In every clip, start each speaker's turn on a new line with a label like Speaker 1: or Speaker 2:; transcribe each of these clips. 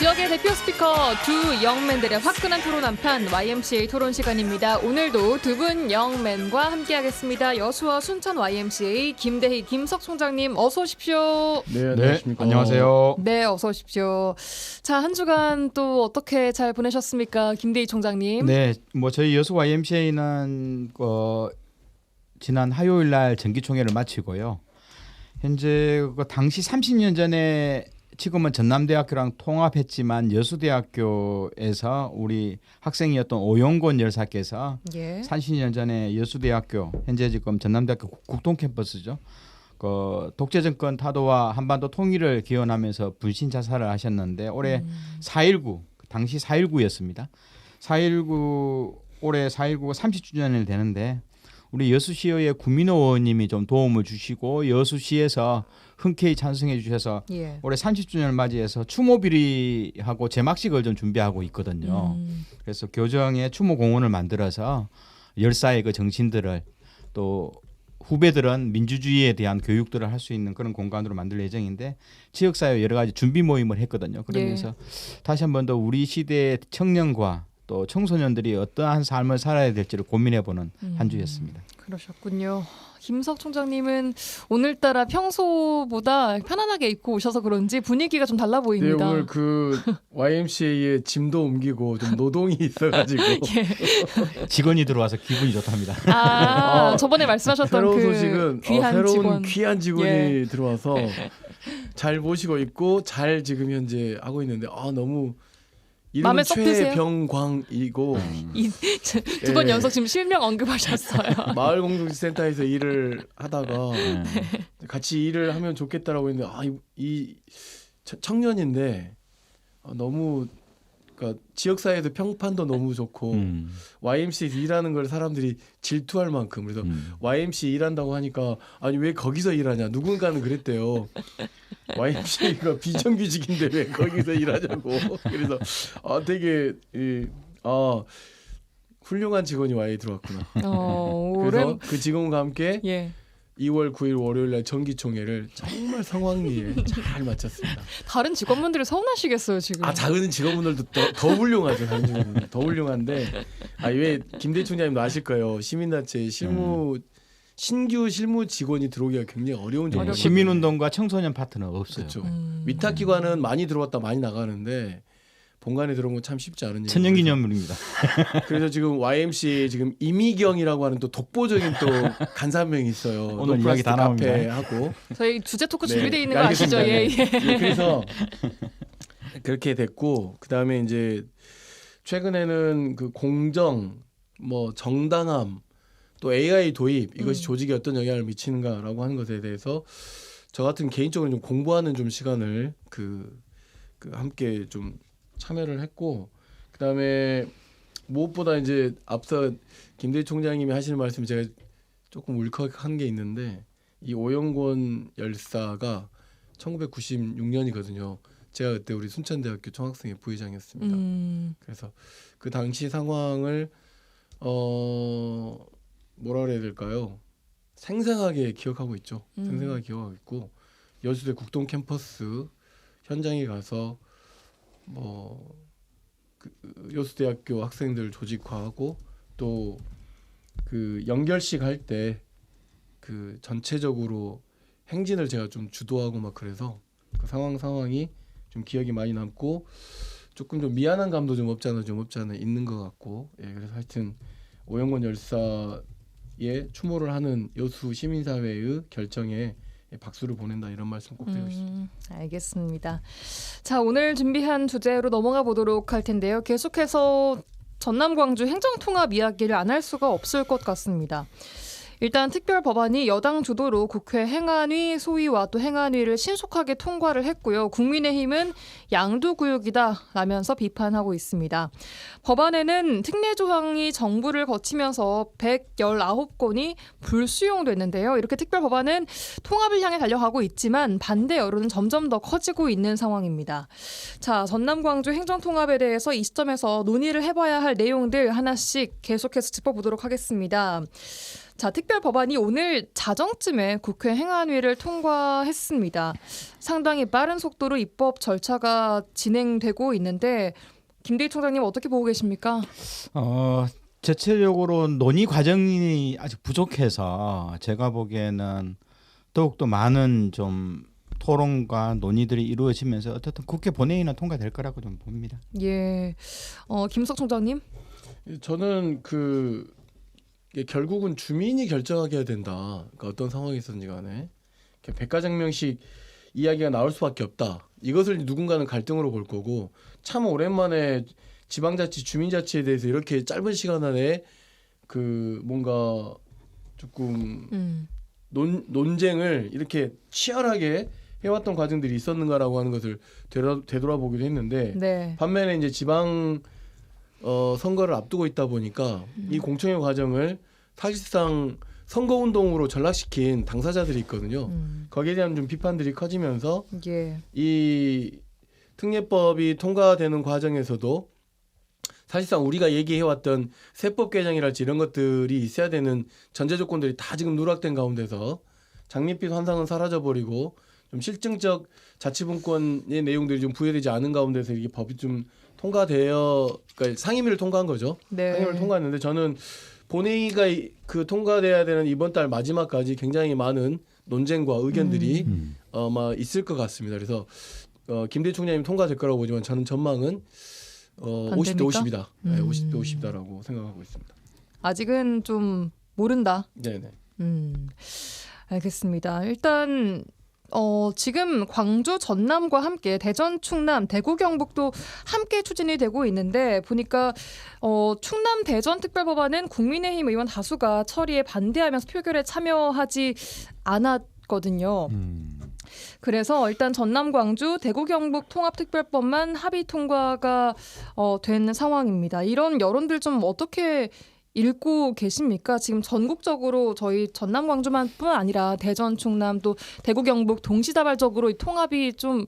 Speaker 1: 지역의 대표 스피커 두 영맨들의 화끈한 토론 한판 YMCA 토론 시간입니다. 오늘도 두 분 영맨과 함께하겠습니다. 여수와 순천 YMCA 김대희 김석 총장님 어서 오십시오.
Speaker 2: 네, 안녕하십니까.
Speaker 3: 안녕하세요.
Speaker 1: 네, 어서 오십시오. 자, 한 주간 또 어떻게 잘 보내셨습니까, 김대희 총장님?
Speaker 3: 네, 뭐 저희 여수 YMCA는 지난 화요일 날 정기총회를 마치고요. 현재 당시 30년 전에 지금은 전남대학교랑 통합했지만 여수대학교에서 우리 학생이었던 오영곤 열사께서
Speaker 1: 예.
Speaker 3: 30년 전에 여수대학교 현재 지금 전남대학교 국동 캠퍼스죠. 독재 정권 타도와 한반도 통일을 기원하면서 분신 자살을 하셨는데 올해 4.19 당시 4.19였습니다. 4.19 올해 4.19가 30주년이 되는데 우리 여수시의회 구민호 의원님이 좀 도움을 주시고 여수시에서 흔쾌히 찬성해 주셔서
Speaker 1: 예.
Speaker 3: 올해 30주년을 맞이해서 추모비리하고 제막식을 좀 준비하고 있거든요. 그래서 교정에 추모공원을 만들어서 열사의 그 정신들을 또 후배들은 민주주의에 대한 교육들을 할 수 있는 그런 공간으로 만들 예정인데 지역사회 여러 가지 준비 모임을 했거든요. 그러면서 다시 한 번 더 우리 시대의 청년과 또 청소년들이 어떠한 삶을 살아야 될지를 고민해보는 한 주였습니다.
Speaker 1: 그러셨군요. 김석 총장님은 오늘따라 평소보다 편안하게 입고 오셔서 그런지 분위기가 좀 달라
Speaker 2: 네,
Speaker 1: 보입니다.
Speaker 2: 오늘 그 YMCA에 짐도 옮기고 좀 노동이 있어가지고
Speaker 3: 직원이 들어와서 기분이 좋답니다.
Speaker 1: 저번에 말씀하셨던
Speaker 2: 새로운
Speaker 1: 그
Speaker 2: 소식은
Speaker 1: 귀한
Speaker 2: 새로운
Speaker 1: 직원.
Speaker 2: 귀한 직원이
Speaker 1: 예.
Speaker 2: 들어와서 잘 모시고 있고 잘 지금 현재 하고 있는데 너무
Speaker 1: 마음에
Speaker 2: 이름은
Speaker 1: 쏙 드세요?
Speaker 2: 최병광이고
Speaker 1: 두 번
Speaker 2: 예.
Speaker 1: 연속 지금 실명 언급하셨어요.
Speaker 2: 마을공동체센터에서 일을 하다가 같이 일을 하면 좋겠다라고 했는데 이 청년인데 너무 그러니까 지역사회에서 평판도 너무 좋고 YMC에서 일하는 걸 사람들이 질투할 만큼 그래서 YMCA 일한다고 하니까 아니 왜 거기서 일하냐 누군가는 그랬대요. YMCA가 비정규직인데 왜 거기서 일하냐고. 그래서 되게 훌륭한 직원이 와이 들어왔구나. 그래서 그 직원과 함께
Speaker 1: 예.
Speaker 2: 2월 9일 월요일 날 정기총회를 정말 성황리에 잘 마쳤습니다.
Speaker 1: 다른 직원분들이 서운하시겠어요 지금.
Speaker 2: 작은 직원분들도 더 훌륭하죠. 다른 직원분들 더 훌륭한데 왜 김대희 총장님도 아실 거예요. 시민단체 신규 실무 직원이 들어오기가 굉장히 어려운
Speaker 1: 어렵거든요.
Speaker 2: 정도.
Speaker 3: 시민운동과 청소년 파트는 없어요.
Speaker 2: 그렇죠. 위탁기관은 많이 들어왔다 많이 나가는데 본관에 들어온 건 참 쉽지 않은 일이에요.
Speaker 3: 천년기념물입니다.
Speaker 2: 그래서 지금 YMCA 지금 이미경이라고 하는 또 독보적인 또 간사명이 있어요.
Speaker 3: 오늘 이야기 다 나옵니다.
Speaker 2: 하고
Speaker 1: 저희 주제 토크
Speaker 2: 네,
Speaker 1: 준비되어 있는 거 아시죠?
Speaker 2: 알겠습니다.
Speaker 1: 예.
Speaker 2: 예, 그래서 그렇게 됐고 그다음에 이제 최근에는 그 공정, 정당함, 또 AI 도입 이것이 조직에 어떤 영향을 미치는가라고 하는 것에 대해서 저 같은 개인적으로 좀 공부하는 좀 시간을 그 함께 좀 참여를 했고 그다음에 무엇보다 이제 앞서 김대희 총장님이 하시는 말씀 제가 조금 울컥한 게 있는데 이 오영곤 열사가 1996년이거든요. 제가 그때 우리 순천대학교 총학생회 부회장이었습니다. 그래서 그 당시 상황을 뭐라 그래야 될까요? 생생하게 기억하고 있죠. 생생하게 기억하고 있고 여수대 국동 캠퍼스 현장에 가서 여수대학교 학생들 조직화하고 또 그 연결식 할 때 그 전체적으로 행진을 제가 좀 주도하고 막 그래서 그 상황이 좀 기억이 많이 남고 조금 좀 미안한 감도 좀 없지 않아 있는 것 같고 그래서 하여튼 오영곤 열사의 추모를 하는 여수 시민사회의 결정에 박수를 보낸다 이런 말씀 꼭 드리고 싶습니다.
Speaker 1: 알겠습니다. 자, 오늘 준비한 주제로 넘어가 보도록 할 텐데요. 계속해서 전남 광주 행정통합 이야기를 안 할 수가 없을 것 같습니다. 일단 특별 법안이 여당 주도로 국회 행안위 소위와 또 행안위를 신속하게 통과를 했고요. 국민의힘은 양도구역이다라면서 비판하고 있습니다. 법안에는 특례 조항이 정부를 거치면서 119건이 불수용됐는데요. 이렇게 특별 법안은 통합을 향해 달려가고 있지만 반대 여론은 점점 더 커지고 있는 상황입니다. 자, 전남 광주 행정통합에 대해서 이 시점에서 논의를 해봐야 할 내용들 하나씩 계속해서 짚어보도록 하겠습니다. 자, 특별 법안이 오늘 자정쯤에 국회 행안위를 통과했습니다. 상당히 빠른 속도로 입법 절차가 진행되고 있는데 김대희 총장님 어떻게 보고 계십니까?
Speaker 3: 전체적으로 논의 과정이 아직 부족해서 제가 보기에는 더욱더 많은 좀 토론과 논의들이 이루어지면서 어쨌든 국회 본회의는 통과될 거라고 좀 봅니다.
Speaker 1: 예, 김석 총장님.
Speaker 2: 저는 이게 결국은 주민이 결정하게 해야 된다. 그러니까 어떤 상황이 있었는지 간에 백가장명식 이야기가 나올 수밖에 없다. 이것을 누군가는 갈등으로 볼 거고 참 오랜만에 지방자치, 주민자치에 대해서 이렇게 짧은 시간 안에 뭔가 조금 논쟁을 이렇게 치열하게 해왔던 과정들이 있었는가라고 하는 것을 되돌아보기도 했는데
Speaker 1: 네.
Speaker 2: 반면에 이제 지방 선거를 앞두고 있다 보니까 이 공청회 과정을 사실상 선거운동으로 전락시킨 당사자들이 있거든요. 거기에 대한 좀 비판들이 커지면서
Speaker 1: 예.
Speaker 2: 이 특례법이 통과되는 과정에서도 사실상 우리가 얘기해왔던 세법 개정이랄지 이런 것들이 있어야 되는 전제 조건들이 다 지금 누락된 가운데서 장밋빛 환상은 사라져버리고 좀 실증적 자치분권의 내용들이 좀 부여되지 않은 가운데서 이게 법이 좀 그러니까 상임위를 통과한 거죠.
Speaker 1: 네.
Speaker 2: 상임위를 통과했는데 저는 본회의가 통과돼야 되는 이번 달 마지막까지 굉장히 많은 논쟁과 의견들이 아마 있을 것 같습니다. 그래서 김대희 총장님 통과될 거라고 보지만 저는 전망은 50대 50이다. 네, 50대 50다라고 생각하고 있습니다.
Speaker 1: 아직은 좀 모른다.
Speaker 2: 네네.
Speaker 1: 알겠습니다. 일단 지금 광주, 전남과 함께 대전, 충남, 대구, 경북도 함께 추진이 되고 있는데 보니까 충남, 대전 특별법안은 국민의힘 의원 다수가 처리에 반대하면서 표결에 참여하지 않았거든요. 그래서 일단 전남, 광주, 대구, 경북 통합특별법만 합의 통과가 된 상황입니다. 이런 여론들 좀 어떻게 읽고 계십니까? 지금 전국적으로 저희 전남, 광주만뿐 아니라 대전, 충남 또 대구, 경북 동시다발적으로 이 통합이 좀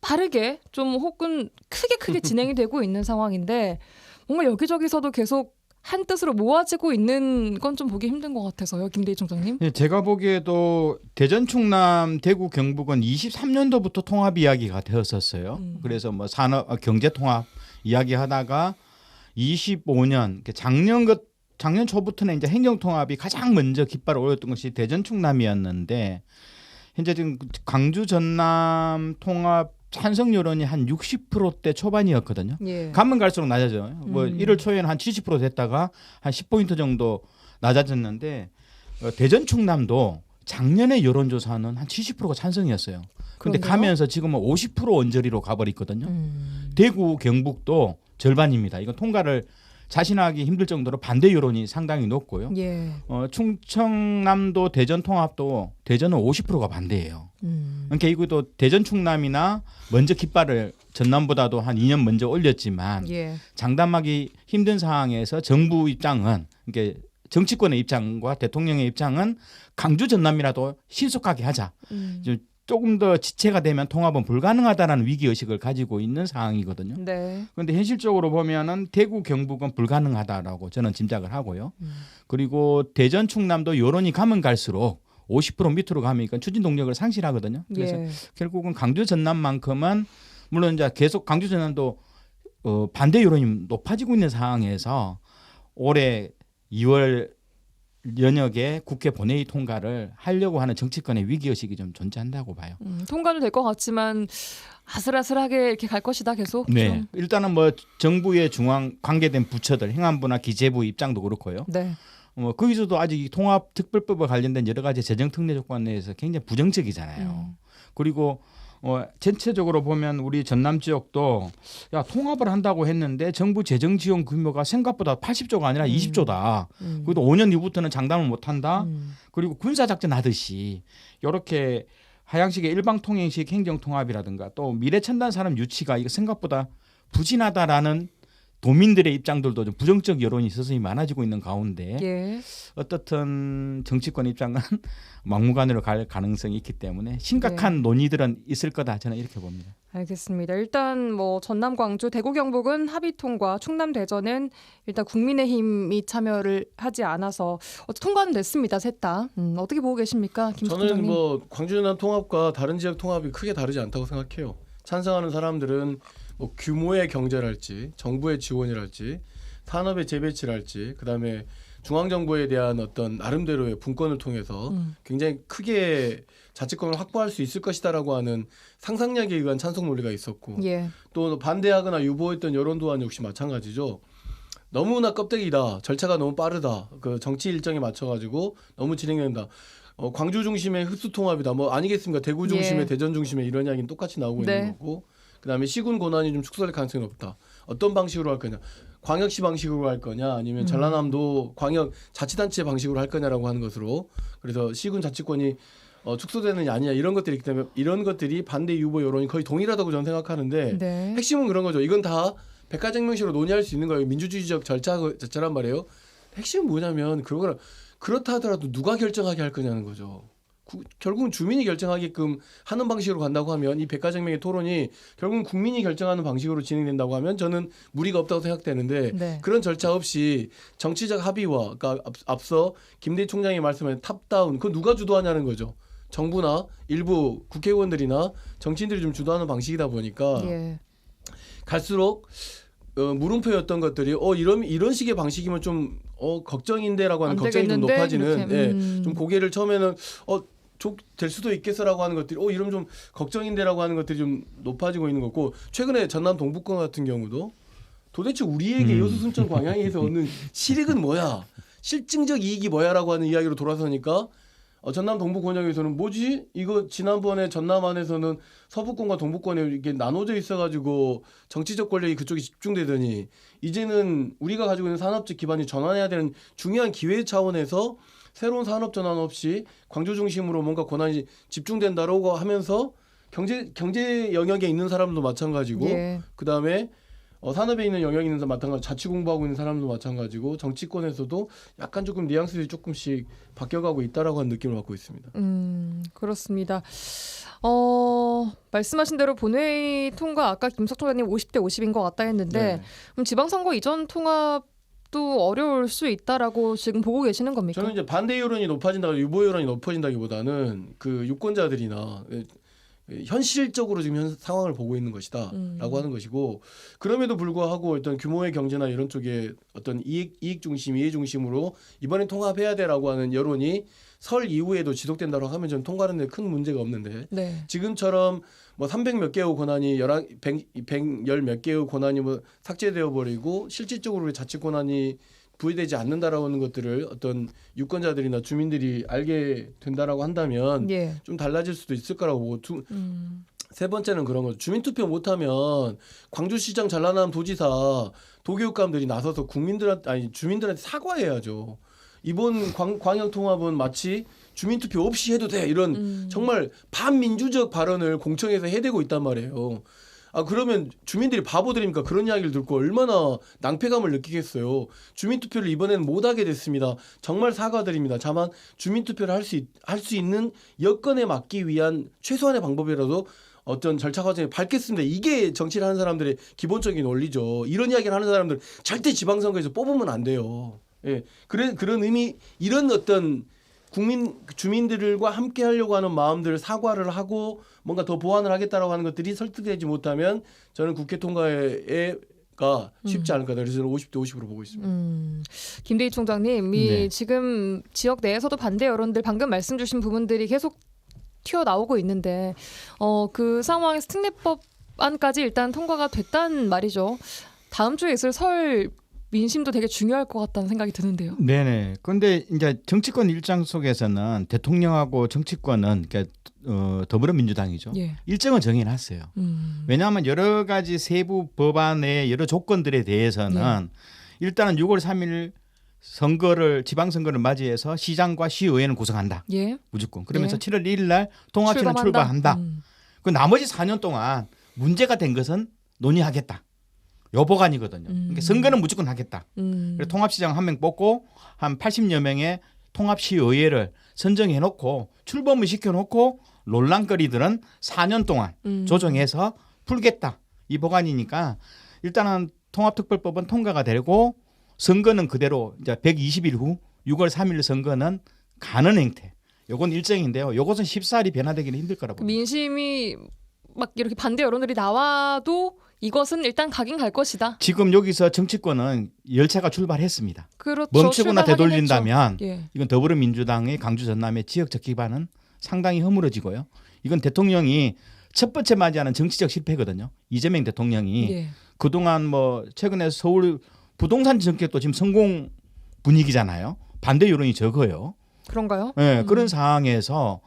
Speaker 1: 빠르게 좀 혹은 크게 진행이 되고 있는 상황인데 뭔가 여기저기서도 계속 한 뜻으로 모아지고 있는 건 좀 보기 힘든 것 같아서요, 김대희 총장님.
Speaker 3: 네, 제가 보기에도 대전, 충남, 대구, 경북은 23년도부터 통합 이야기가 되었었어요. 그래서 뭐 산업, 경제 통합 이야기하다가 25년 작년 초부터는 이제 행정 통합이 가장 먼저 깃발을 올렸던 것이 대전, 충남이었는데 현재 지금 광주, 전남 통합 찬성 여론이 한 60%대 초반이었거든요.
Speaker 1: 예.
Speaker 3: 가면 갈수록 낮아져요. 뭐 1월 초에는 한 70% 됐다가 한 10포인트 정도 낮아졌는데 대전 충남도 작년에 여론조사는 한 70%가 찬성이었어요. 근데
Speaker 1: 그런데요?
Speaker 3: 가면서 지금은 50% 언저리로 가버렸거든요. 대구 경북도 절반입니다. 이건 통과를 자신하기 힘들 정도로 반대 여론이 상당히 높고요.
Speaker 1: 예.
Speaker 3: 충청남도 대전 통합도 대전은 50%가 반대예요. 그러니까 이것도 대전 충남이나 먼저 깃발을 전남보다도 한 2년 먼저 올렸지만
Speaker 1: 예. 장담하기
Speaker 3: 힘든 상황에서 정부 입장은 그러니까 정치권의 입장과 대통령의 입장은
Speaker 1: 강주 전남이라도 신속하게 하자.
Speaker 3: 조금 더 지체가 되면 통합은 불가능하다라는 위기 의식을 가지고 있는 상황이거든요.
Speaker 1: 네.
Speaker 3: 그런데 현실적으로 보면은 대구 경북은 불가능하다라고 저는 짐작을 하고요. 그리고 대전 충남도 여론이 가면 갈수록 50% 밑으로 가면 추진 동력을 상실하거든요. 그래서
Speaker 1: 예.
Speaker 3: 결국은 강주 전남만큼은 물론 이제 계속 강주 전남도 반대 여론이 높아지고 있는 상황에서 올해 2월 연역에 국회 본회의 통과를 하려고 하는 정치권의 위기의식이 좀 존재한다고 봐요.
Speaker 1: 통과는 될 것 같지만 아슬아슬하게 이렇게 갈 것이다 계속.
Speaker 3: 네,
Speaker 1: 좀.
Speaker 3: 일단은 뭐 정부의 중앙 관계된 부처들, 행안부나 기재부 입장도 그렇고요.
Speaker 1: 네.
Speaker 3: 거기서도 아직 통합 특별법과 관련된 여러 가지 재정 특례 조건에 대해서 굉장히 부정적이잖아요. 그리고 전체적으로 보면 우리 전남 지역도 야 통합을 한다고 했는데 정부 재정 지원 규모가 생각보다 80조가 아니라 20조다. 그래도 5년 이후부터는 장담을 못한다. 그리고 군사작전 하듯이 이렇게 하향식의 일방통행식 행정통합이라든가 또 미래첨단 산업 유치가 이거 생각보다 부진하다라는 도민들의 입장들도 좀 부정적 여론이 서서히 많아지고 있는 가운데
Speaker 1: 예.
Speaker 3: 어떻든 정치권 입장은 막무가내로 갈 가능성이 있기 때문에 심각한 논의들은 있을 거다 저는 이렇게 봅니다.
Speaker 1: 알겠습니다. 일단 뭐 전남, 광주, 대구, 경북은 합의 통과, 충남, 대전은 일단 국민의힘이 참여를 하지 않아서 통과는 됐습니다. 셋 다. 어떻게 보고 계십니까, 김
Speaker 2: 저는
Speaker 1: 총장님?
Speaker 2: 뭐 광주 전남 통합과 다른 지역 통합이 크게 다르지 않다고 생각해요. 찬성하는 사람들은 뭐 규모의 경제랄지 정부의 지원이랄지 산업의 재배치랄지 그다음에 중앙정부에 대한 어떤 나름대로의 분권을 통해서 굉장히 크게 자치권을 확보할 수 있을 것이다라고 하는 상상력에 의한 찬성 논리가 있었고
Speaker 1: 예.
Speaker 2: 또 반대하거나 유보했던 여론 또한 역시 마찬가지죠. 너무나 껍데기다. 절차가 너무 빠르다. 그 정치 일정에 맞춰가지고 너무 진행된다. 광주 중심의 흡수 통합이다. 뭐 아니겠습니까? 대구 중심의
Speaker 1: 예.
Speaker 2: 대전 중심의 이런 이야기는 똑같이 나오고
Speaker 1: 네.
Speaker 2: 있는 거고. 그다음에 시군 권한이 좀 축소될 가능성이 높다. 어떤 방식으로 할 거냐? 광역시 방식으로 할 거냐? 아니면 전라남도 광역 자치단체 방식으로 할 거냐라고 하는 것으로. 그래서 시군 자치권이 축소되느냐 아니냐 이런 것들이 있기 때문에 이런 것들이 반대 유보 여론이 거의 동일하다고 저는 생각하는데
Speaker 1: 네.
Speaker 2: 핵심은 그런 거죠. 이건 다 백가쟁명식으로 논의할 수 있는 거예요. 민주주의적 절차란 말이에요. 핵심은 뭐냐면 그렇다 하더라도 누가 결정하게 할 거냐는 거죠. 결국은 주민이 결정하게끔 하는 방식으로 간다고 하면 이 백가쟁명의 토론이 결국은 국민이 결정하는 방식으로 진행된다고 하면 저는 무리가 없다고 생각되는데
Speaker 1: 네.
Speaker 2: 그런 절차 없이 정치적 합의와 그러니까 앞서 김대희 총장이 말씀하신 탑다운 그건 누가 주도하냐는 거죠. 정부나 일부 국회의원들이나 정치인들이 좀 주도하는 방식이다 보니까
Speaker 1: 예.
Speaker 2: 갈수록 물음표였던 것들이 이런 식의 방식이면 좀 걱정인데라고 하는
Speaker 1: 안
Speaker 2: 걱정이 좀
Speaker 1: 되겠는데?
Speaker 2: 높아지는
Speaker 1: 이렇게,
Speaker 2: 예, 좀 고개를 처음에는 될 수도 있겠어라고 하는 것들이 이러면 좀 걱정인데라고 하는 것들이 좀 높아지고 있는 거고 최근에 전남 동북권 같은 경우도 도대체 우리에게 여수 순천 광양에서 얻는 실익은 뭐야 실증적 이익이 뭐야라고 하는 이야기로 돌아서니까 전남 동북 권역에서는 뭐지? 이거 지난번에 전남 안에서는 서부권과 동북권에 이렇게 나눠져 있어가지고 정치적 권력이 그쪽에 집중되더니 이제는 우리가 가지고 있는 산업적 기반이 전환해야 되는 중요한 기회 차원에서 새로운 산업 전환 없이 광주 중심으로 뭔가 권한이 집중된다라고 하면서 경제 영역에 있는 사람도 마찬가지고
Speaker 1: 예.
Speaker 2: 그다음에 산업에 있는 영역이 있는 사람 마찬가지, 자치 공부하고 있는 사람도 마찬가지고 정치권에서도 약간 조금 뉘앙스들이 조금씩 바뀌어가고 있다라고 하는 느낌을 받고 있습니다.
Speaker 1: 그렇습니다. 말씀하신 대로 본회의 통과 아까 김석 총장님 50대 50인 것 같다 했는데
Speaker 2: 네.
Speaker 1: 그럼 지방선거 이전 통합도 어려울 수 있다라고 지금 보고 계시는 겁니까?
Speaker 2: 저는 이제 반대 여론이 높아진다, 유보 여론이 높아진다기보다는 그 유권자들이나 현실적으로 지금 상황을 보고 있는 것이다라고 하는 것이고 그럼에도 불구하고 어떤 규모의 경제나 이런 쪽에 어떤 이익 중심, 이해 중심으로 이번엔 통합해야 돼라고 하는 여론이 설 이후에도 지속된다고 하면 저는 통과하는 데 큰 문제가 없는데
Speaker 1: 네.
Speaker 2: 지금처럼 뭐 300 몇 개의 권한이 100열 몇 개의 권한이 뭐 삭제되어 버리고 실질적으로 자치 권한이 부여되지 않는다라는 것들을 어떤 유권자들이나 주민들이 알게 된다라고 한다면
Speaker 1: 예.
Speaker 2: 좀 달라질 수도 있을 거라고 보고 세 번째는 그런 거죠. 주민투표 못하면 광주시장 전라남 도지사 도교육감들이 나서서 주민들한테 사과해야죠. 이번 광역통합은 마치 주민투표 없이 해도 돼 이런 정말 반민주적 발언을 공청회에서 해대고 있단 말이에요. 그러면 주민들이 바보들입니까? 그런 이야기를 듣고 얼마나 낭패감을 느끼겠어요. 주민투표를 이번에는 못하게 됐습니다. 정말 사과드립니다. 다만 주민투표를 할 수 있는 여건에 막기 위한 최소한의 방법이라도 어떤 절차 과정에 밟겠습니다. 이게 정치를 하는 사람들의 기본적인 원리죠. 이런 이야기를 하는 사람들 절대 지방선거에서 뽑으면 안 돼요. 예, 그런 의미 이런 어떤 주민들과 함께 하려고 하는 마음들 사과를 하고 뭔가 더 보완을 하겠다라고 하는 것들이 설득되지 못하면 저는 국회 통과가 쉽지 않을 거다. 그래서 저는 50대 50으로 보고 있습니다.
Speaker 1: 김대희 총장님이
Speaker 3: 네.
Speaker 1: 지금 지역 내에서도 반대 여론들 방금 말씀 주신 부분들이 계속 튀어나오고 있는데 그 상황에서 특례법안까지 일단 통과가 됐단 말이죠. 다음 주에 있을 설 민심도 되게 중요할 것 같다는 생각이 드는데요.
Speaker 3: 네네. 그런데 이제 정치권 일정 속에서는 대통령하고 정치권은 그러니까 더불어민주당이죠.
Speaker 1: 예.
Speaker 3: 일정은 정해놨어요. 왜냐하면 여러 가지 세부 법안의 여러 조건들에 대해서는 일단은 6월 3일 지방선거를 맞이해서 시장과 시의회는 구성한다.
Speaker 1: 예.
Speaker 3: 무조건. 그러면서
Speaker 1: 예.
Speaker 3: 7월 1일 날 통합시는 출범한다. 그 나머지 4년 동안 문제가 된 것은 논의하겠다. 요 법안이거든요. 그러니까 선거는 무조건 하겠다. 그래서 통합시장 한 명 뽑고 한 80여 명의 통합시의회를 선정해 놓고 출범을 시켜놓고 논란거리들은 4년 동안 조정해서 풀겠다. 이 법안이니까 일단은 통합특별법은 통과가 되고 선거는 그대로 이제 120일 후 6월 3일 선거는 가는 행태. 요건 일정인데요. 요것은 쉽사리 변화되기는 힘들 거라고 봅니다.
Speaker 1: 민심이 막 이렇게 반대 여론들이 나와도 이것은 일단 가긴 갈 것이다.
Speaker 3: 지금 여기서 정치권은 열차가 출발했습니다.
Speaker 1: 그렇죠.
Speaker 3: 멈추거나
Speaker 1: 출발하긴
Speaker 3: 되돌린다면
Speaker 1: 했죠. 예.
Speaker 3: 이건 더불어민주당의 강주 전남의 지역적 기반은 상당히 허물어지고요. 이건 대통령이 첫 번째 맞이하는 정치적 실패거든요. 이재명 대통령이
Speaker 1: 예.
Speaker 3: 그동안 뭐 최근에 서울 부동산 정책도 지금 성공 분위기잖아요. 반대 여론이 적어요.
Speaker 1: 그런가요?
Speaker 3: 네, 그런 상황에서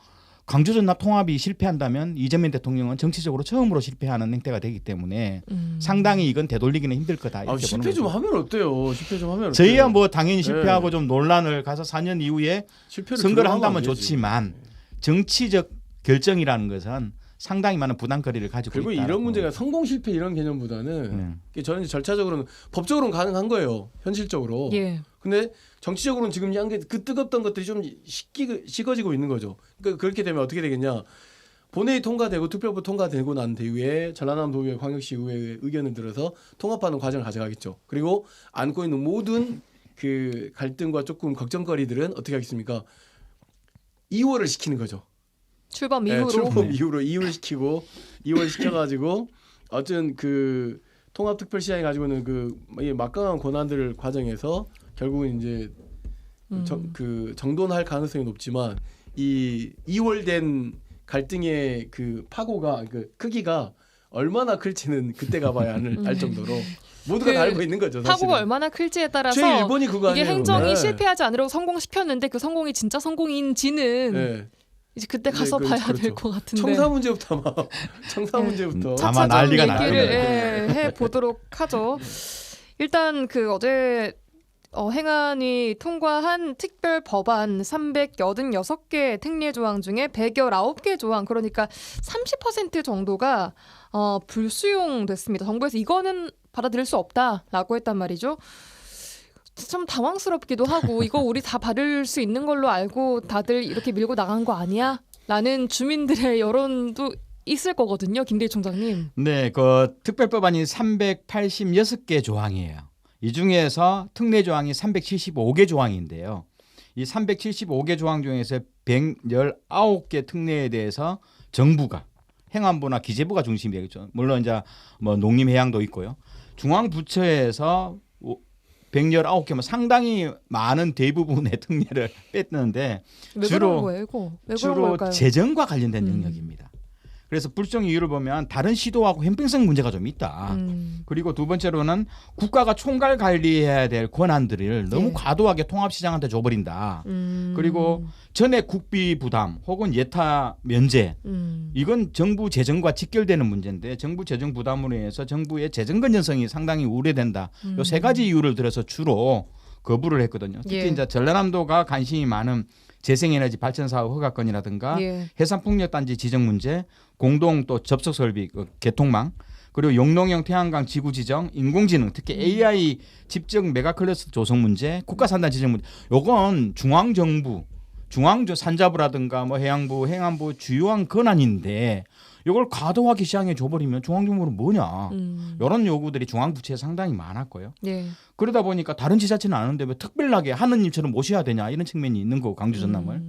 Speaker 3: 강주 전남 통합이 실패한다면 이재명 대통령은 정치적으로 처음으로 실패하는 행태가 되기 때문에 상당히 이건 되돌리기는 힘들 거다. 이렇게
Speaker 2: 실패
Speaker 3: 보는
Speaker 2: 좀
Speaker 3: 거죠.
Speaker 2: 하면 어때요? 실패 좀 하면
Speaker 3: 저희야
Speaker 2: 어때요?
Speaker 3: 뭐 당연히 실패하고
Speaker 2: 네.
Speaker 3: 좀 논란을 가서 4년 이후에
Speaker 2: 실패를
Speaker 3: 선거를
Speaker 2: 두려워하면
Speaker 3: 한다면
Speaker 2: 안 되지.
Speaker 3: 좋지만 정치적 결정이라는 것은 상당히 많은 부담거리를 가지고
Speaker 2: 그리고
Speaker 3: 있다.
Speaker 2: 이런 문제가 성공 실패 이런 개념보다는
Speaker 3: 네.
Speaker 2: 저는 이제 절차적으로는 법적으로는 가능한 거예요. 현실적으로.
Speaker 1: 예. 근데
Speaker 2: 정치적으로는 지금 그 뜨겁던 것들이 좀 식어지고 있는 거죠. 그러니까 그렇게 되면 어떻게 되겠냐? 본회의 통과되고 투표부 통과되고 난 뒤에 전라남 도의회 광역시의회의 의견을 들어서 통합하는 과정을 가져가겠죠. 그리고 안고 있는 모든 그 갈등과 조금 걱정거리들은 어떻게 하겠습니까? 이월을 시키는 거죠.
Speaker 1: 출범 이후로
Speaker 2: 출범 이후로 이월 시켜가지고 어쨌든 그 통합특별시장이 가지고 있는 그 막강한 권한들을 과정해서 결국은 이제 그 정돈할 가능성이 높지만 이 이월된 갈등의 그 파고가 그 크기가 얼마나 클지는 그때 가봐야 알 정도로 모두가 다 알고 있는 거죠. 사실은.
Speaker 1: 파고가 얼마나 클지에 따라서
Speaker 2: 최일본이 그거
Speaker 1: 이게
Speaker 2: 아니에요.
Speaker 1: 행정이
Speaker 2: 네.
Speaker 1: 실패하지 않으려고 성공시켰는데 그 성공이 진짜 성공인지는
Speaker 2: 네.
Speaker 1: 이제 그때
Speaker 2: 네,
Speaker 1: 가서 봐야
Speaker 2: 그렇죠.
Speaker 1: 될 것 같은데.
Speaker 2: 청사 문제부터 아마 청사 문제부터
Speaker 3: 아마
Speaker 1: 차차 좀
Speaker 3: 난리가 날
Speaker 1: 얘기를
Speaker 3: 거예요.
Speaker 1: 해 보도록 하죠. 일단 그 어제 행안위 통과한 특별 법안 386개 특례 조항 중에 119개 조항, 그러니까 30% 정도가 불수용됐습니다. 정부에서 이거는 받아들일 수 없다라고 했단 말이죠. 참 당황스럽기도 하고 이거 우리 다 받을 수 있는 걸로 알고 다들 이렇게 밀고 나간 거 아니야? 라는 주민들의 여론도 있을 거거든요. 김대희 총장님.
Speaker 3: 네, 그 특별법안이 386개 조항이에요. 이 중에서 특례 조항이 375개 조항인데요. 이 375개 조항 중에서 119개 특례에 대해서 정부가 행안부나 기재부가 중심이겠죠. 물론 이제 뭐 농림해양도 있고요. 중앙부처에서 119개면 상당히 많은 대부분의 특례를 뺐는데
Speaker 1: 왜 그런 거예요, 이거? 왜 그런
Speaker 3: 주로
Speaker 1: 걸까요?
Speaker 3: 재정과 관련된 영역입니다. 그래서 불정 이유를 보면 다른 시도하고 형평성 문제가 좀 있다. 그리고 두 번째로는 국가가 총괄 관리해야 될 권한들을 너무
Speaker 1: 예.
Speaker 3: 과도하게 통합시장한테 줘버린다. 그리고 전액 국비 부담 혹은 예타 면제, 이건 정부 재정과 직결되는 문제인데 정부 재정 부담으로 인해서 정부의 재정 건전성이 상당히 우려된다. 이 세 가지 이유를 들어서 주로 거부를 했거든요. 특히
Speaker 1: 예.
Speaker 3: 이제 전라남도가 관심이 많은 재생에너지 발전 사업 허가권이라든가
Speaker 1: 예.
Speaker 3: 해상풍력단지 지정 문제, 공동 또 접속 설비, 개통망, 그리고 용농형 태양광 지구 지정, 인공지능, 특히 AI 집적 메가클러스터 조성 문제, 국가산단 지정 문제. 요건 중앙정부, 산자부라든가 뭐 해양부, 행안부 주요한 권한인데 이걸 과도하게 시장에 줘버리면 중앙정부는 뭐냐? 이런 요구들이 중앙부처에 상당히 많았고요.
Speaker 1: 예.
Speaker 3: 그러다 보니까 다른 지자체는 아는데 왜 특별하게 하느님처럼 모셔야 되냐 이런 측면이 있는 거고 강주 전남을.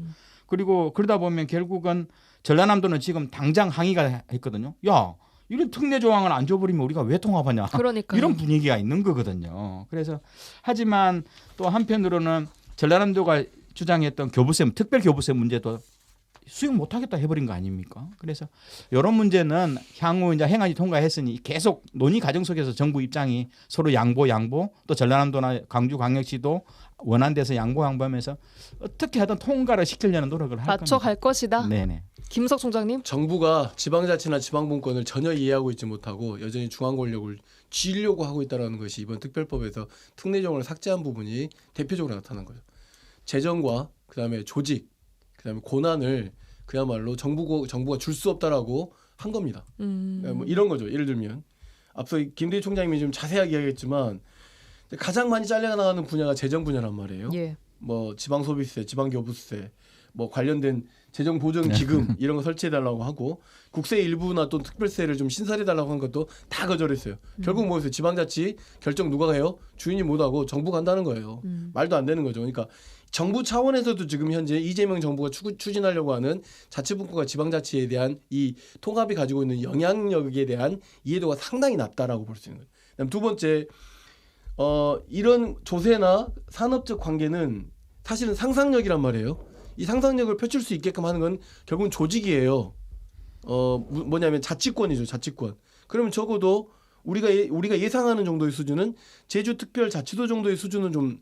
Speaker 3: 그리고 그러다 보면 결국은 전라남도는 지금 당장 항의가 했거든요. 야, 이런 특례 조항을 안 줘버리면 우리가 왜 통합하냐.
Speaker 1: 그러니까요.
Speaker 3: 이런 분위기가 있는 거거든요. 그래서 하지만 또 한편으로는 전라남도가 주장했던 교부세, 특별 교부세 문제도 수용 못하겠다 해버린 거 아닙니까? 그래서 이런 문제는 향후 이제 행안이 통과했으니 계속 논의 과정 속에서 정부 입장이 서로 양보 또 전라남도나 강주광역시도 원한 데서 양보하면서 어떻게 하든 통과를 시키려는 노력을 할 겁니다.
Speaker 1: 맞춰갈 것이다.
Speaker 3: 네네.
Speaker 1: 김석 총장님.
Speaker 2: 정부가 지방자치나 지방분권을 전혀 이해하고 있지 못하고 여전히 중앙 권력을 쥐려고 하고 있다는 것이 이번 특별법에서 특례 조항을 삭제한 부분이 대표적으로 나타난 거죠. 재정과 그다음에 조직, 그다음에 권한을 그야말로 정부가 줄 수 없다라고 한 겁니다. 뭐 이런 거죠. 예를 들면 앞서 김대희 총장님이 좀 자세하게 이야기했지만 가장 많이 잘려나가는 분야가 재정 분야란 말이에요.
Speaker 1: 예.
Speaker 2: 뭐 지방소비세, 지방교부세, 뭐 관련된 재정보전기금 이런 거 설치해달라고 하고 국세 일부나 또 특별세를 좀 신설해달라고 한 것도 다 거절했어요. 결국 뭐였어요? 지방자치 결정 누가 해요? 주인이 못하고 정부가 한다는 거예요. 말도 안 되는 거죠. 그러니까 정부 차원에서도 지금 현재 이재명 정부가 추진하려고 하는 자치분권과 지방자치에 대한 이 통합이 가지고 있는 영향력에 대한 이해도가 상당히 낮다라고 볼 수 있는 거예요. 그다음 두 번째, 이런 조세나 산업적 관계는 사실은 상상력이란 말이에요. 이 상상력을 펼칠 수 있게끔 하는 건 결국은 조직이에요. 뭐냐면 자치권이죠, 자치권. 그러면 적어도 우리가 예상하는 정도의 수준은 제주특별자치도 정도의 수준은 좀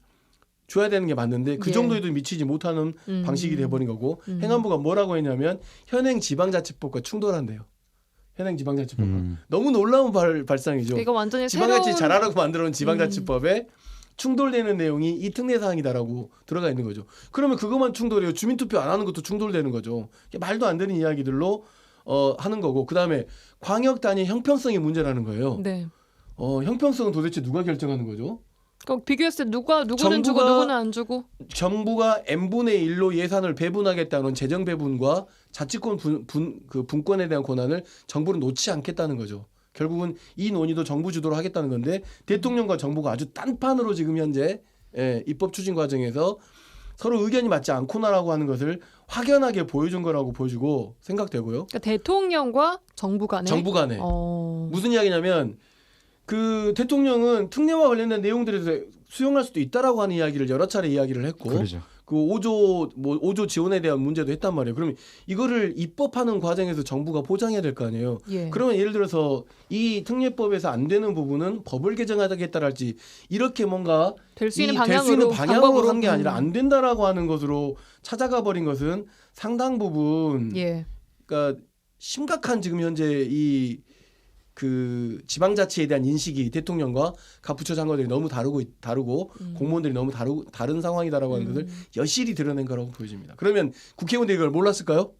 Speaker 2: 줘야 되는 게 맞는데 그
Speaker 1: 예.
Speaker 2: 정도에도 미치지 못하는 방식이 돼버린 거고 행안부가 뭐라고 했냐면 현행 지방자치법과 충돌한대요. 현행 지방자치법과 너무 놀라운 발상이죠.
Speaker 1: 이거 완전히
Speaker 2: 지방자치
Speaker 1: 새로운
Speaker 2: 잘하라고 만들어놓은 지방자치법에 충돌되는 내용이 이 특례사항이다라고 들어가 있는 거죠. 그러면 그것만 충돌해요. 주민투표 안 하는 것도 충돌되는 거죠. 말도 안 되는 이야기들로 하는 거고 그다음에 광역 단위 형평성이 문제라는 거예요.
Speaker 1: 네.
Speaker 2: 형평성은 도대체 누가 결정하는 거죠?
Speaker 1: 비교했을 때 누구는 주고
Speaker 2: 정부가
Speaker 1: 누구는 안 주고.
Speaker 2: 정부가 n분의 1로 예산을 배분하겠다는 재정 배분과 자치권 분권에 대한 권한을 정부는 놓지 않겠다는 거죠. 결국은 이 논의도 정부 주도로 하겠다는 건데 대통령과 정부가 아주 딴판으로 지금 현재 입법 추진 과정에서 서로 의견이 맞지 않구나라고 하는 것을 확연하게 보여준 거라고 보여주고 생각되고요.
Speaker 1: 그러니까 대통령과 정부 간에.
Speaker 2: 정부 간에 무슨 이야기냐면 그 대통령은 특례와 관련된 내용들에 대해서 수용할 수도 있다라고 하는 이야기를 여러 차례 이야기를 했고
Speaker 3: 그러죠.
Speaker 2: 그 5조 지원에 대한 문제도 했단 말이에요. 그러면 이거를 입법하는 과정에서 정부가 보장해야 될 거 아니에요.
Speaker 1: 예.
Speaker 2: 그러면 예를 들어서 이 특례법에서 안 되는 부분은 법을 개정하겠다랄지 이렇게 뭔가
Speaker 1: 될 수 있는
Speaker 2: 될 수 있는 방향으로
Speaker 1: 방법으로
Speaker 2: 한 게 아니라 안 된다라고 하는 것으로 찾아가 버린 것은 상당 부분
Speaker 1: 예.
Speaker 2: 그러니까 심각한 지금 현재 이 그 지방자치에 대한 인식이 대통령과 각 부처 장관들이 너무 다르고 공무원들이 너무 다른 상황이다라고 하는 것을 여실히 드러낸 거라고 보여집니다. 그러면 국회의원들이 이걸 몰랐을까요?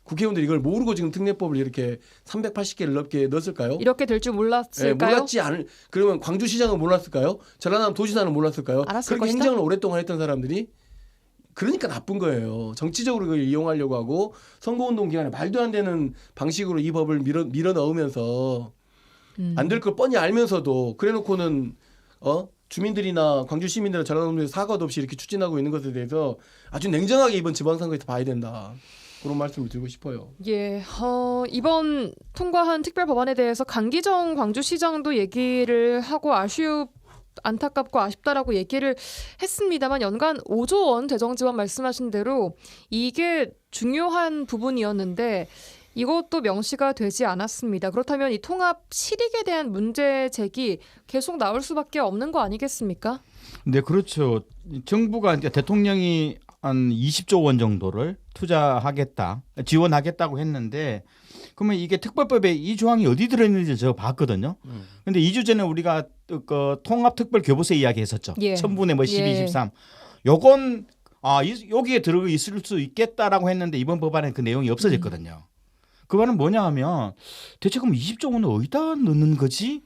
Speaker 2: 국회의원들이 이걸 모르고 지금 특례법을 이렇게 380개를 넘게 넣었을까요?
Speaker 1: 이렇게 될 줄 몰랐을까요?
Speaker 2: 몰랐지 않을. 그러면 광주시장은 몰랐을까요? 전라남 도지사는 몰랐을까요?
Speaker 1: 알았을
Speaker 2: 그렇게
Speaker 1: 것이다?
Speaker 2: 행정을 오랫동안 했던 사람들이 그러니까 나쁜 거예요. 정치적으로 그걸 이용하려고 하고 선거운동 기간에 말도 안 되는 방식으로 이 법을 밀어 넣으면서 안 될 걸 뻔히 알면서도 그래놓고는 주민들이나 광주 시민들이나 전라남도에 사과도 없이 이렇게 추진하고 있는 것에 대해서 아주 냉정하게 이번 지방선거에서 봐야 된다. 그런 말씀을 드리고 싶어요.
Speaker 1: 예, 이번 통과한 특별 법안에 대해서 강기정 광주시장도 얘기를 하고 안타깝고 아쉽다라고 얘기를 했습니다만 연간 5조 원 재정 지원 말씀하신 대로 이게 중요한 부분이었는데 이것도 명시가 되지 않았습니다. 그렇다면 이 통합 실익에 대한 문제 제기 계속 나올 수밖에 없는 거 아니겠습니까?
Speaker 3: 네, 그렇죠. 정부가 이제 대통령이 한 20조 원 정도를 지원하겠다고 했는데 그러면 이게 특별법에 이 조항이 어디 들어있는지 제가 봤거든요. 근데 2주 전에 우리가 그 통합특별교부세 이야기했었죠.
Speaker 1: 예.
Speaker 3: 1000분의 12,
Speaker 1: 예.
Speaker 3: 13. 요건 여기에 들어 있을 수 있겠다라고 했는데 이번 법안에 그 내용이 없어졌거든요. 그 말은 뭐냐 하면 대체 그럼 20조 원을 어디다 넣는 거지?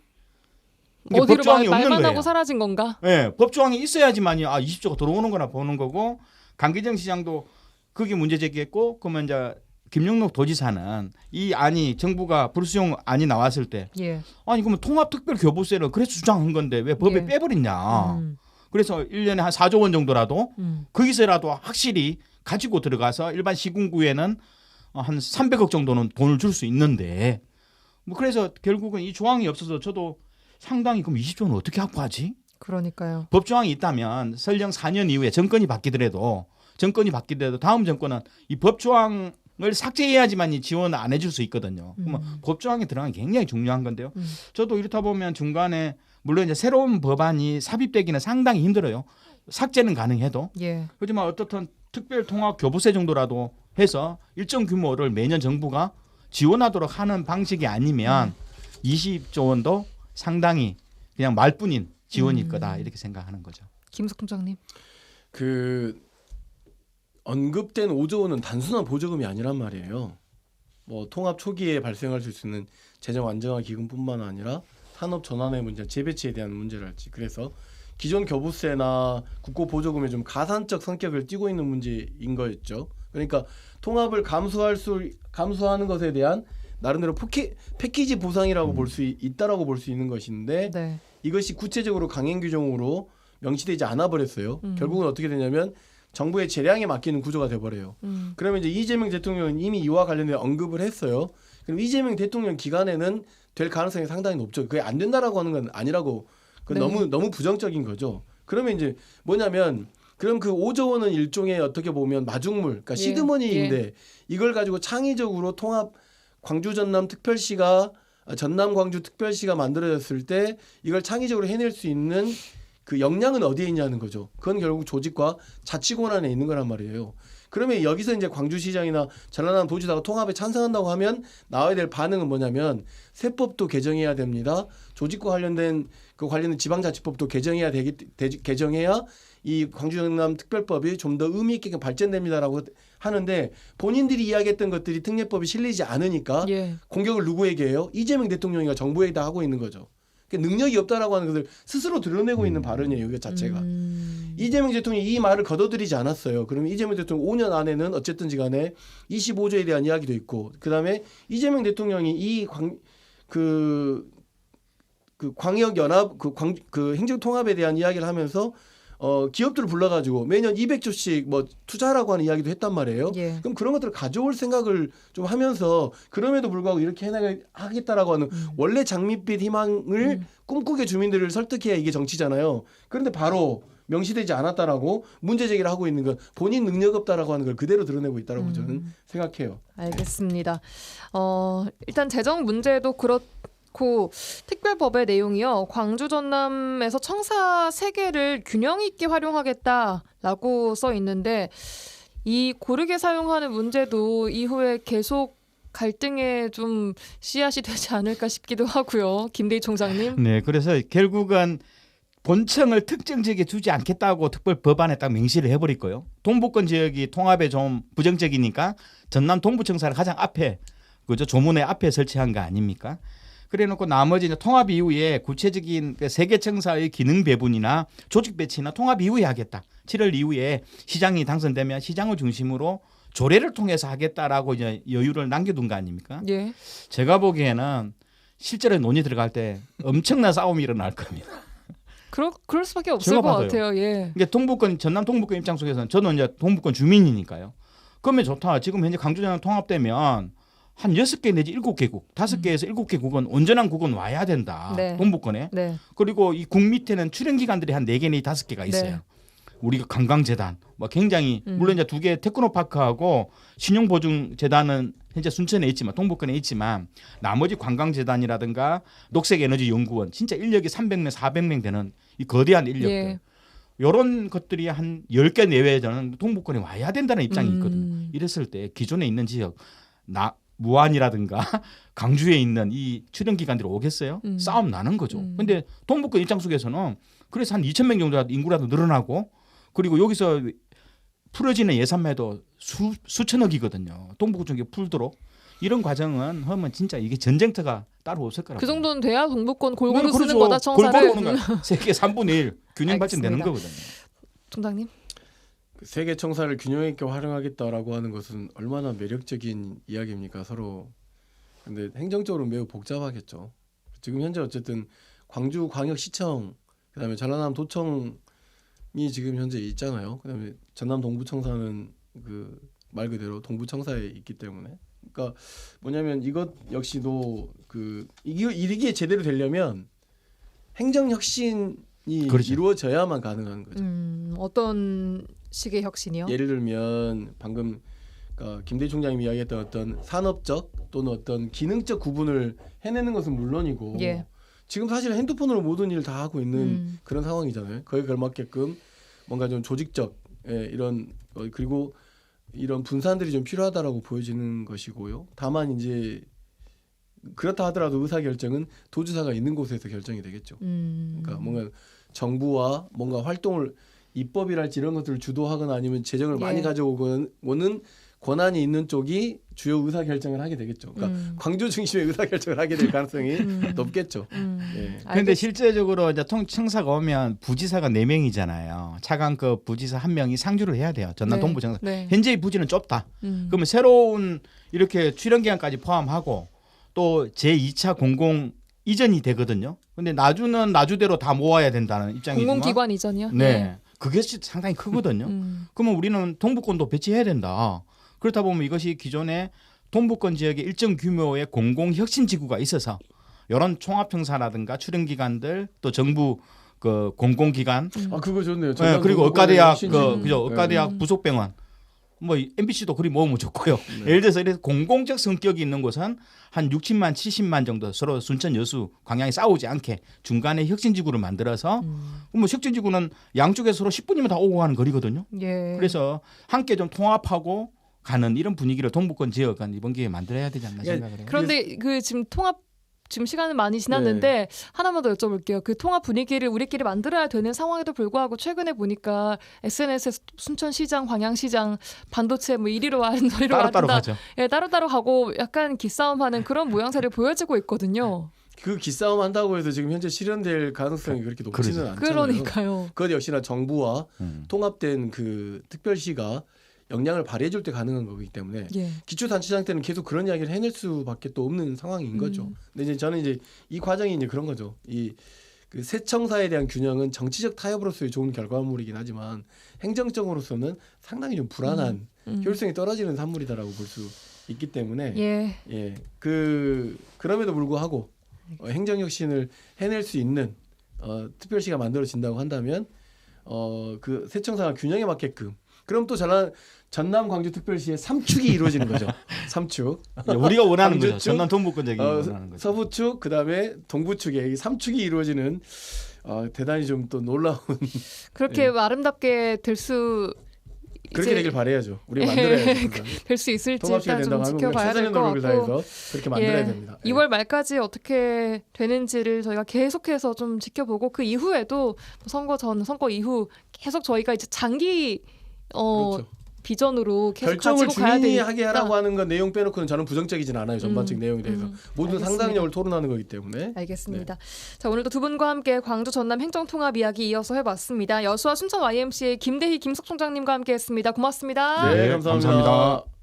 Speaker 3: 이게
Speaker 1: 어디로
Speaker 3: 법조항이 없는
Speaker 1: 말만
Speaker 3: 거예요.
Speaker 1: 하고 사라진 건가?
Speaker 3: 네, 법조항이 있어야지만이 20조가 들어오는 거나 보는 거고 강기정 시장도 그게 문제 제기했고 그러면 이제 김영록 도지사는 이 안이 정부가 불수용 안이 나왔을 때
Speaker 1: 예.
Speaker 3: 아니 그러면 통합특별교부세를 그래서 주장한 건데 왜 법에
Speaker 1: 예.
Speaker 3: 빼버렸냐. 그래서 1년에 한 4조 원 정도라도 거기서라도 확실히 가지고 들어가서 일반 시군구에는 한 300억 정도는 돈을 줄 수 있는데 뭐 그래서 결국은 이 조항이 없어서 저도 상당히 그럼 20조는 어떻게 확보하지?
Speaker 1: 그러니까요.
Speaker 3: 법조항이 있다면 설령 4년 이후에 정권이 바뀌더라도 다음 정권은 이 법조항을 삭제해야지만 이 지원을 안 해줄 수 있거든요. 그러면 법조항에 들어가는 게 굉장히 중요한 건데요. 저도 이렇다 보면 중간에 물론 이제 새로운 법안이 삽입되기는 상당히 힘들어요. 삭제는 가능해도.
Speaker 1: 예.
Speaker 3: 하지만 어떻든 특별통합교부세 정도라도 해서 일정 규모를 매년 정부가 지원하도록 하는 방식이 아니면 20조 원도 상당히 그냥 말뿐인 지원일 거다 이렇게 생각하는 거죠.
Speaker 1: 김숙 총장님.
Speaker 2: 그 언급된 5조 원은 단순한 보조금이 아니란 말이에요. 뭐 통합 초기에 발생할 수 있는 재정 안정화 기금뿐만 아니라 산업 전환의 문제, 재배치에 대한 문제랄지 그래서 기존 교부세나 국고 보조금의 좀 가산적 성격을 띠고 있는 문제인 거였죠. 그러니까 통합을 감수하는 것에 대한 나름대로 패키지 보상이라고 볼 수 있다라고 볼 수 있는 것인데
Speaker 1: 네.
Speaker 2: 이것이 구체적으로 강행 규정으로 명시되지 않아 버렸어요. 결국은 어떻게 되냐면 정부의 재량에 맡기는 구조가 돼 버려요. 그러면 이제 이재명 대통령은 이미 이와 관련된 언급을 했어요. 그럼 이재명 대통령 기간에는 될 가능성이 상당히 높죠. 그게 안 된다라고 하는 건 아니라고.
Speaker 1: 네.
Speaker 2: 너무 부정적인 거죠. 그러면 이제 뭐냐면 그럼 그 5조 원은 일종의 어떻게 보면 마중물, 그러니까 시드머니인데 이걸 가지고 창의적으로 통합 광주 전남 특별시가 전남 광주 특별시가 만들어졌을 때 이걸 창의적으로 해낼 수 있는 그 역량은 어디에 있냐는 거죠. 그건 결국 조직과 자치권한에 있는 거란 말이에요. 그러면 여기서 이제 광주시장이나 전라남 도지사가 통합에 찬성한다고 하면 나와야 될 반응은 뭐냐면 세법도 개정해야 됩니다. 조직과 관련된 지방자치법도 개정해야 개정해야 이 광주 전남 특별법이 좀 더 의미 있게 발전됩니다라고 하는데 본인들이 이야기했던 것들이 특례법이 실리지 않으니까
Speaker 1: 예.
Speaker 2: 공격을 누구에게 해요? 이재명 대통령이가 정부에다 하고 있는 거죠. 그러니까 능력이 없다라고 하는 것을 스스로 드러내고 있는 발언이에요. 이거 자체가. 이재명 대통령이 이 말을 거둬들이지 않았어요. 그러면 이재명 대통령 5년 안에는 어쨌든지 간에 25조에 대한 이야기도 있고 그다음에 이재명 대통령이 이 광역연합 그 행정통합에 대한 이야기를 하면서 기업들을 불러가지고 매년 200조씩 뭐 투자하라고 하는 이야기도 했단 말이에요.
Speaker 1: 예.
Speaker 2: 그럼 그런 것들을 가져올 생각을 좀 하면서 그럼에도 불구하고 이렇게 해나가겠다라고 하는 원래 장밋빛 희망을 꿈꾸게 주민들을 설득해야 이게 정치잖아요. 그런데 바로 명시되지 않았다라고 문제 제기를 하고 있는 건 본인 능력 없다라고 하는 걸 그대로 드러내고 있다라고 저는 생각해요.
Speaker 1: 알겠습니다. 일단 재정 문제도 그렇고 특별법의 내용이요. 광주 전남에서 청사 3개를 균형 있게 활용하겠다라고 써 있는데 이 고르게 사용하는 문제도 이후에 계속 갈등의 좀 씨앗이 되지 않을까 싶기도 하고요. 김대희 총장님.
Speaker 3: 네, 그래서 결국은 본청을 특정 지역에 주지 않겠다고 특별 법안에 딱 명시를 해버릴 거예요. 동북권 지역이 통합에 좀 부정적이니까 전남 동부청사를 가장 앞에 그죠 조문의 앞에 설치한 거 아닙니까? 그래놓고 나머지 이제 통합 이후에 구체적인 세 개 청사의 기능 배분이나 조직 배치나 통합 이후에 하겠다. 7월 이후에 시장이 당선되면 시장을 중심으로 조례를 통해서 하겠다라고 이제 여유를 남겨둔 거 아닙니까?
Speaker 1: 예.
Speaker 3: 제가 보기에는 실제로 논의 들어갈 때 엄청난 싸움이 일어날 겁니다.
Speaker 1: 그럴 수밖에 없을
Speaker 3: 제가
Speaker 1: 것
Speaker 3: 봐도요.
Speaker 1: 같아요. 예.
Speaker 3: 이게 전남 동북권 입장 속에서는 저는 이제 동북권 주민이니까요. 그러면 좋다. 지금 현재 광주 전남 통합되면 한 6개 내지 7개국, 5개에서 7개국은 온전한 국은 와야 된다.
Speaker 1: 네.
Speaker 3: 동북권에.
Speaker 1: 네.
Speaker 3: 그리고 이 국 밑에는 출연 기관들이 한 4개 내지 5개가 있어요.
Speaker 1: 네.
Speaker 3: 우리가 관광재단, 뭐 굉장히 물론 이제 2개 테크노파크하고 신용보증재단은 현재 순천에 있지만 동북권에 있지만 나머지 관광재단이라든가 녹색에너지연구원 진짜 인력이 300명, 400명 되는 이 거대한 인력들.
Speaker 1: 예.
Speaker 3: 이런 것들이 한 10개 내외에 저는 동북권에 와야 된다는 입장이 있거든요. 이랬을 때 기존에 있는 지역 무안이라든가 강주에 있는 이 출연기관들이 오겠어요? 싸움 나는 거죠. 근데 동북권 입장 속에서는 그래서 한 2,000명 정도 인구라도 늘어나고 그리고 여기서 풀어지는 예산매도 수천억이거든요. 동북권 쪽에 풀도록 이런 과정은 하면 진짜 이게 전쟁터가 따로 없을 거라고.
Speaker 1: 그 정도는 돼야 동북권 골고루
Speaker 3: 그렇죠.
Speaker 1: 쓰는 거다 청사를.
Speaker 3: 골고루 오는 거야. 세계 3분의 1 균형 발전되는
Speaker 1: 알겠습니다.
Speaker 3: 거거든요.
Speaker 1: 총장님.
Speaker 2: 세계 청사를 균형 있게 활용하겠다라고 하는 것은 얼마나 매력적인 이야기입니까 서로. 근데 행정적으로 매우 복잡하겠죠. 지금 현재 어쨌든 광주 광역시청 그다음에 전라남 도청이 지금 현재 있잖아요. 그다음에 전남 동부청사는 그 말 그대로 동부청사에 있기 때문에 그러니까 뭐냐면 이것 역시도 이게 제대로 되려면 행정 혁신이
Speaker 3: 그렇죠.
Speaker 2: 이루어져야만 가능한 거죠.
Speaker 1: 어떤 식의 혁신이요?
Speaker 2: 예를 들면 방금 그러니까 김대희 총장님이 이야기했던 어떤 산업적 또는 어떤 기능적 구분을 해내는 것은 물론이고
Speaker 1: 예.
Speaker 2: 지금 사실 핸드폰으로 모든 일을 다 하고 있는 그런 상황이잖아요. 거기에 걸맞게끔 뭔가 좀 조직적 이런 그리고 이런 분산들이 좀 필요하다라고 보여지는 것이고요. 다만 이제 그렇다 하더라도 의사결정은 도지사가 있는 곳에서 결정이 되겠죠. 그러니까 뭔가 정부와 뭔가 활동을 입법이랄지 이런 것들을 주도하거나 아니면 재정을 많이 가져오는 권한이 있는 쪽이 주요 의사 결정을 하게 되겠죠. 그러니까 광주 중심의 의사 결정을 하게 될 가능성이 높겠죠. 예.
Speaker 3: 그런데 실제적으로 이제 청사가 오면 부지사가 4명이잖아요. 차관급 부지사 1명이 상주를 해야 돼요. 전남
Speaker 1: 네.
Speaker 3: 동부청사.
Speaker 1: 네.
Speaker 3: 현재의 부지는 좁다. 그러면 새로운 이렇게 출연 기간까지 포함하고 또 제2차 공공 이전이 되거든요. 근데 나주는 나주대로 다 모아야 된다는 입장이지만
Speaker 1: 공공기관 이전이요?
Speaker 3: 네. 그게 상당히 크거든요. 그러면 우리는 동부권도 배치해야 된다. 그렇다 보면 이것이 기존에 동부권 지역에 일정 규모의 공공혁신지구가 있어서 이런 총합청사라든가 출연기관들 또 정부 그 공공기관
Speaker 2: 아 그거 좋네요.
Speaker 3: 네, 그리고 의과대학
Speaker 2: 신진.
Speaker 3: 그죠 의과대학 부속병원 뭐 MBC도 그리 모으면 좋고요. 예를 들어서 이렇게 공공적 성격이 있는 곳은 한 60만 70만 정도 서로 순천 여수 광양이 싸우지 않게 중간에 혁신지구를 만들어서 뭐 혁신지구는 양쪽에 서로 10분이면 다 오고 가는 거리거든요.
Speaker 1: 예.
Speaker 3: 그래서 함께 좀 통합하고 가는 이런 분위기를 동부권 지역은 이번 기회에 만들어야 되지 않나 생각을 해요.
Speaker 1: 그런데 그 지금 지금 시간은 많이 지났는데 하나만 더 여쭤볼게요. 그 통합 분위기를 우리끼리 만들어야 되는 상황에도 불구하고 최근에 보니까 SNS에서 순천시장, 광양시장 반도체 뭐 이리로 와 저리로 와
Speaker 3: 따로따로 가죠.
Speaker 1: 예, 따로따로 가고 약간 기싸움하는 그런 모양새를 보여지고 있거든요.
Speaker 2: 그 기싸움 한다고 해서 지금 현재 실현될 가능성이 그렇게 높지는 않잖아요.
Speaker 1: 그러니까요.
Speaker 2: 그것 역시나 정부와 통합된 그 특별시가 역량을 발휘해줄 때 가능한 거기 때문에
Speaker 1: 예.
Speaker 2: 기초단체장 때는 계속 그런 이야기를 해낼 수밖에 또 없는 상황인 거죠. 근데 이제 저는 이제 이 과정이 이제 그런 거죠. 이 그 세청사에 대한 균형은 정치적 타협으로서의 좋은 결과물이긴 하지만 행정적으로서는 상당히 좀 불안한 효율성이 떨어지는 산물이다라고 볼 수 있기 때문에
Speaker 1: 예.
Speaker 2: 그럼에도 불구하고 행정혁신을 해낼 수 있는 특별시가 만들어진다고 한다면 그 세청사가 균형에 맞게끔 그럼 또 전남 광주 특별시의 3축이 이루어지는 거죠. 3축.
Speaker 3: 우리가 원하는
Speaker 2: 광주
Speaker 3: 거죠.
Speaker 2: 축,
Speaker 3: 전남 동부권적인 원하는 거죠.
Speaker 2: 서부축 그다음에 동부축의 이 3축이 이루어지는 대단히 좀 또 놀라운
Speaker 1: 그렇게 아름답게 될 수
Speaker 2: 그렇게 되길 바라야죠. 우리가 만들어야죠.
Speaker 1: 될 수 있을지
Speaker 2: 통합시가
Speaker 1: 일단 좀
Speaker 2: 된다고 하면 우리가
Speaker 1: 지켜봐야 될
Speaker 2: 최선의
Speaker 1: 것
Speaker 2: 노력을
Speaker 1: 같고
Speaker 2: 다해서 그렇게 만들어야 됩니다.
Speaker 1: 2월 말까지 어떻게 되는지를 저희가 계속해서 좀 지켜보고 그 이후에도 선거 전, 선거 이후 계속 저희가 이제 장기
Speaker 2: 그렇죠.
Speaker 1: 비전으로 계속
Speaker 2: 결정을
Speaker 1: 가지고 가야
Speaker 2: 주민이
Speaker 1: 되니까.
Speaker 2: 하게 하라고 하는 건 내용 빼놓고는 저는 부정적이진 않아요. 전반적 내용에 대해서 모두
Speaker 1: 알겠습니다.
Speaker 2: 상당력을 토론하는 거기 때문에.
Speaker 1: 알겠습니다. 자, 오늘도 두 분과 함께 광주 전남 행정통합 이야기 이어서 해봤습니다. 여수와 순천 YMCA 김대희 김석총장님과 함께했습니다. 고맙습니다.
Speaker 2: 네,
Speaker 3: 네,
Speaker 2: 감사합니다.
Speaker 3: 감사합니다.